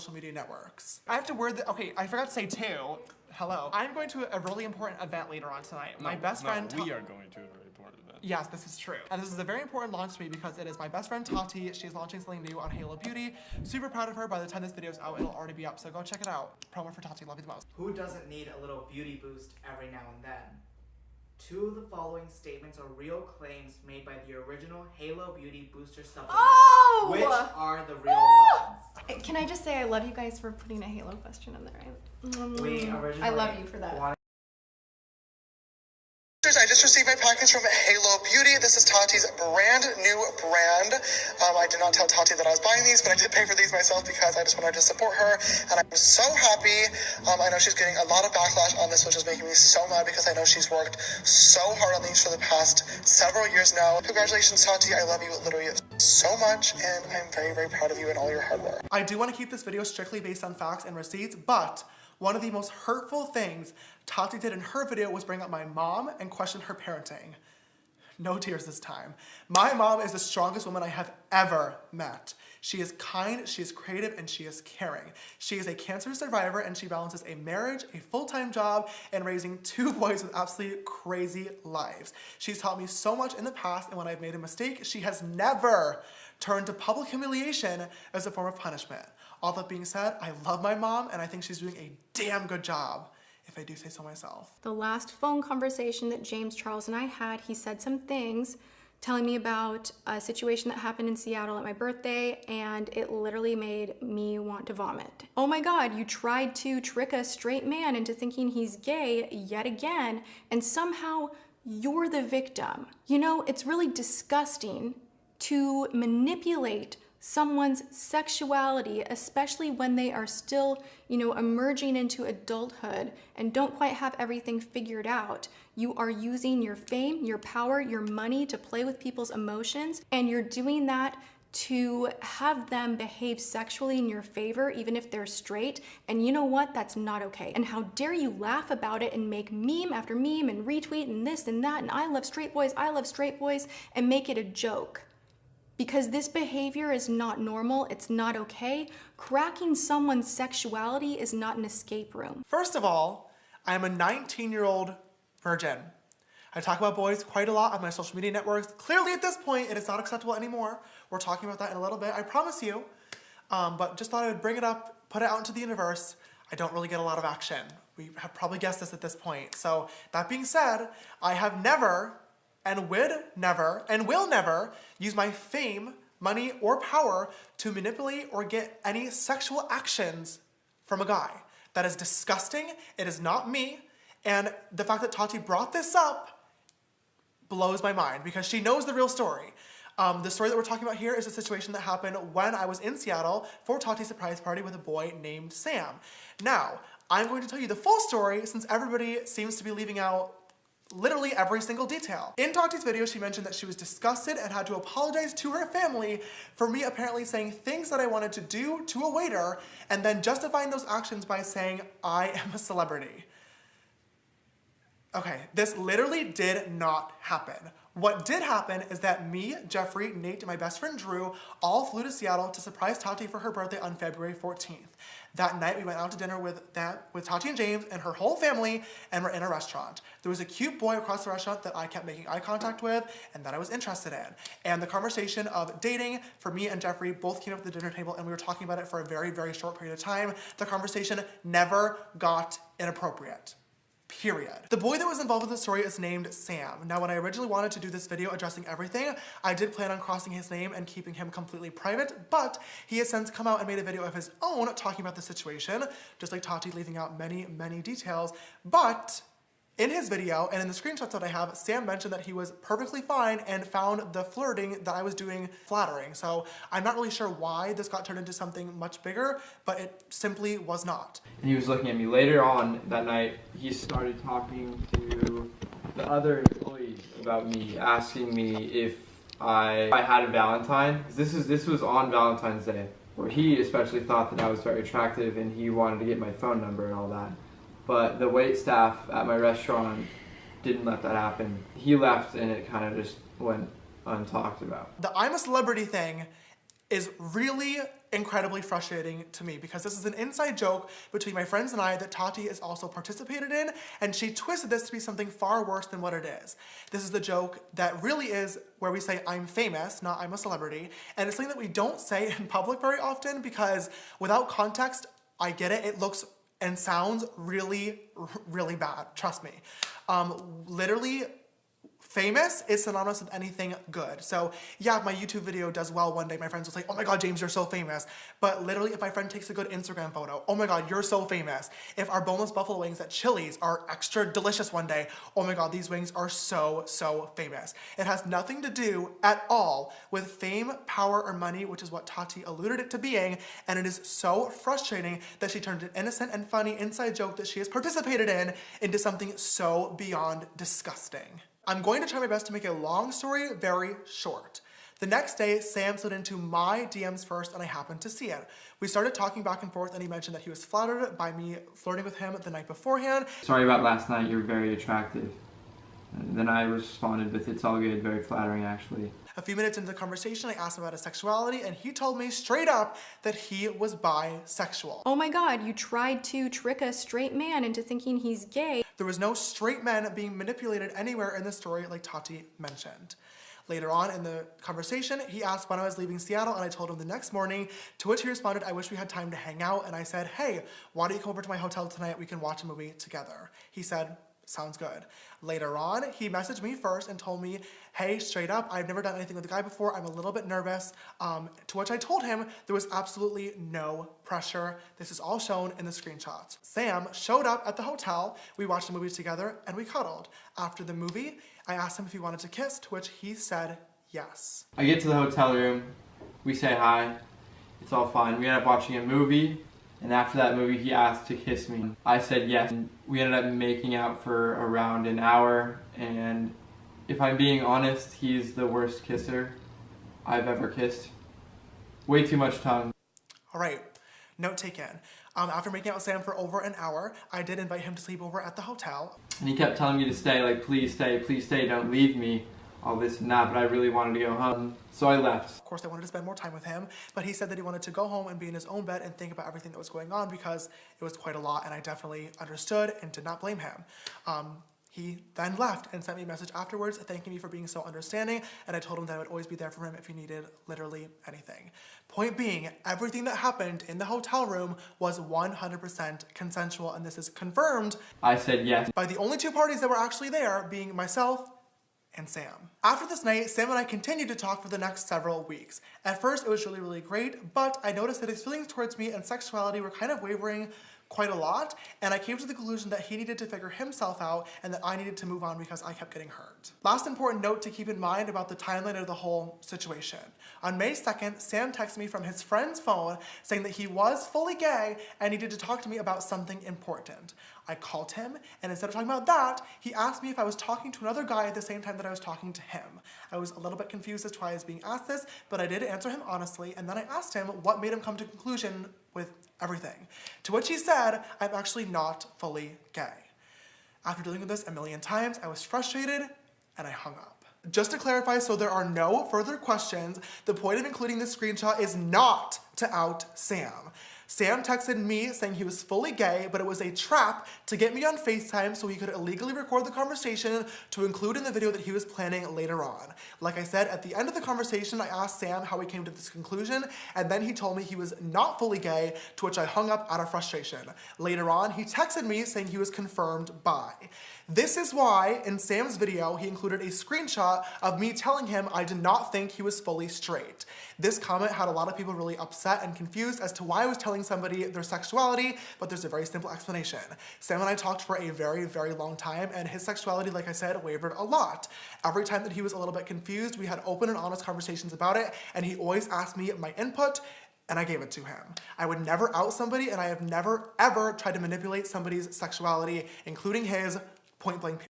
social media networks. I have to wear the, okay, I forgot to say too, hello. I'm going to a really important event later on tonight. My best friend- we are going to a very important event. Yes, this is true. And this is a very important launch to me because it is my best friend Tati. She's launching something new on Halo Beauty. Super proud of her. By the time this video is out, it'll already be up. So go check it out. Promo for Tati, love you the most. Who doesn't need a little beauty boost every now and then? Two of the following statements are real claims made by the original Halo Beauty Booster supplement. Oh! Which are the real ones? Can I just say I love you guys for putting a Halo question in there. We originally I love you for that. I just received my package from Halo Beauty. This is Tati's brand new brand. I did not tell Tati that I was buying these, but I did pay for these myself because I just wanted to support her, and I'm so happy. I know she's getting a lot of backlash on this, which is making me so mad because I know she's worked so hard on these for the past several years now. Congratulations, Tati. I love you literally so much, and I'm very, very proud of you and all your hard work. I do want to keep this video strictly based on facts and receipts, but one of the most hurtful things Tati did in her video was bring up my mom and question her parenting. No tears this time. My mom is the strongest woman I have ever met. She is kind, she is creative, and she is caring. She is a cancer survivor, and she balances a marriage, a full-time job, and raising two boys with absolutely crazy lives. She's taught me so much in the past, and when I've made a mistake, she has never turned to public humiliation as a form of punishment. All that being said, I love my mom, and I think she's doing a damn good job, if I do say so myself. The last phone conversation that James Charles and I had, he said some things telling me about a situation that happened in Seattle at my birthday, and it literally made me want to vomit. Oh my God, you tried to trick a straight man into thinking he's gay yet again, and somehow you're the victim. You know, it's really disgusting to manipulate someone's sexuality, especially when they are still, you know, emerging into adulthood and don't quite have everything figured out. You are using your fame, your power, your money to play with people's emotions, and you're doing that to have them behave sexually in your favor, even if they're straight. And you know what? That's not okay. And how dare you laugh about it and make meme after meme and retweet and this and that and I love straight boys, and make it a joke. Because this behavior is not normal, it's not okay. Cracking someone's sexuality is not an escape room. First of all, I'm a 19-year-old virgin. I talk about boys quite a lot on my social media networks. Clearly at this point, it is not acceptable anymore. We're talking about that in a little bit, I promise you. But just thought I would bring it up, put it out into the universe. I don't really get a lot of action. We have probably guessed this at this point. So that being said, I have never and would never and will never use my fame, money, or power to manipulate or get any sexual actions from a guy. That is disgusting. It is not me. And the fact that Tati brought this up blows my mind because she knows the real story. The story that we're talking about here is a situation that happened when I was in Seattle for Tati's surprise party with a boy named Sam. Now, I'm going to tell you the full story since everybody seems to be leaving out literally every single detail. In Tati's video, she mentioned that she was disgusted and had to apologize to her family for me apparently saying things that I wanted to do to a waiter and then justifying those actions by saying, I am a celebrity. Okay, this literally did not happen. What did happen is that me, Jeffrey, Nate, and my best friend Drew all flew to Seattle to surprise Tati for her birthday on February 14th. That night, we went out to dinner with Tati and James and her whole family, and we're in a restaurant. There was a cute boy across the restaurant that I kept making eye contact with and that I was interested in. And the conversation of dating for me and Jeffrey both came up at the dinner table, and we were talking about it for a very, very short period of time. The conversation never got inappropriate. Period. The boy that was involved with the story is named Sam. Now, when I originally wanted to do this video addressing everything, I did plan on crossing his name and keeping him completely private, but he has since come out and made a video of his own talking about the situation, just like Tati, leaving out many, many details. But in his video and in the screenshots that I have, Sam mentioned that he was perfectly fine and found the flirting that I was doing flattering. So I'm not really sure why this got turned into something much bigger, but it simply was not. And he was looking at me later on that night. He started talking to the other employees about me, asking me if I had a Valentine. This was on Valentine's Day, where he especially thought that I was very attractive and he wanted to get my phone number and all that. But the wait staff at my restaurant didn't let that happen. He left and it kind of just went untalked about. The I'm a celebrity thing is really incredibly frustrating to me because this is an inside joke between my friends and I that Tati has also participated in, and she twisted this to be something far worse than what it is. This is the joke that really is where we say I'm famous, not I'm a celebrity, and it's something that we don't say in public very often because without context, I get it, it looks and sounds really, really bad, trust me. Literally, famous is synonymous with anything good. So yeah, if my YouTube video does well one day, my friends will say, oh my God, James, you're so famous. But literally, if my friend takes a good Instagram photo, oh my God, you're so famous. If our boneless buffalo wings at Chili's are extra delicious one day, oh my God, these wings are so, so famous. It has nothing to do at all with fame, power, or money, which is what Tati alluded it to being. And it is so frustrating that she turned an innocent and funny inside joke that she has participated in into something so beyond disgusting. I'm going to try my best to make a long story very short. The next day, Sam slid into my DMs first and I happened to see it. We started talking back and forth and he mentioned that he was flattered by me flirting with him the night beforehand. Sorry about last night, you're very attractive. And then I responded with, it's all good, very flattering actually. A few minutes into the conversation, I asked him about his sexuality and he told me straight up that he was bisexual. Oh my God, you tried to trick a straight man into thinking he's gay. There was no straight men being manipulated anywhere in the story like Tati mentioned. Later on in the conversation, he asked when I was leaving Seattle and I told him the next morning, to which he responded, I wish we had time to hang out. And I said, hey, why don't you come over to my hotel tonight? We can watch a movie together. He said, sounds good. Later on, he messaged me first and told me, hey, straight up, I've never done anything with a guy before. I'm a little bit nervous. To which I told him there was absolutely no pressure. This is all shown in the screenshots. Sam showed up at the hotel. We watched the movie together and we cuddled. After the movie, I asked him if he wanted to kiss, to which he said yes. I get to the hotel room, we say hi, it's all fine. We end up watching a movie. And after that movie, he asked to kiss me. I said yes. And we ended up making out for around an hour. And if I'm being honest, he's the worst kisser I've ever kissed. Way too much tongue. All right, note taken. After making out with Sam for over an hour, I did invite him to sleep over at the hotel. And he kept telling me to stay, like, please stay, don't leave me. All this and that, but I really wanted to go home, so I left. Of course, I wanted to spend more time with him, but he said that he wanted to go home and be in his own bed and think about everything that was going on because it was quite a lot, and I definitely understood and did not blame him. He then left and sent me a message afterwards thanking me for being so understanding, and I told him that I would always be there for him if he needed literally anything. Point being, everything that happened in the hotel room was 100% consensual, and this is confirmed. I said yes. By the only two parties that were actually there being myself and Sam. After this night, Sam and I continued to talk for the next several weeks. At first, it was really, really great, but I noticed that his feelings towards me and sexuality were kind of wavering quite a lot, and I came to the conclusion that he needed to figure himself out and that I needed to move on because I kept getting hurt. Last important note to keep in mind about the timeline of the whole situation. On May 2nd, Sam texted me from his friend's phone saying that he was fully gay and needed to talk to me about something important. I called him, and instead of talking about that, he asked me if I was talking to another guy at the same time that I was talking to him. I was a little bit confused as to why I was being asked this, but I did answer him honestly, and then I asked him what made him come to a conclusion with everything. To which he said, I'm actually not fully gay. After dealing with this a million times, I was frustrated, and I hung up. Just to clarify, so there are no further questions, the point of including this screenshot is not to out Sam. Sam texted me saying he was fully gay, but it was a trap to get me on FaceTime so he could illegally record the conversation to include in the video that he was planning later on. Like I said, at the end of the conversation, I asked Sam how he came to this conclusion, and then he told me he was not fully gay, to which I hung up out of frustration. Later on, he texted me saying he was confirmed bi. This is why, in Sam's video, he included a screenshot of me telling him I did not think he was fully straight. This comment had a lot of people really upset and confused as to why I was telling somebody their sexuality, but there's a very simple explanation. Sam and I talked for a very, very long time, and his sexuality, like I said, wavered a lot. Every time that he was a little bit confused, we had open and honest conversations about it, and he always asked me my input, and I gave it to him. I would never out somebody, and I have never, ever tried to manipulate somebody's sexuality, including his, point blank,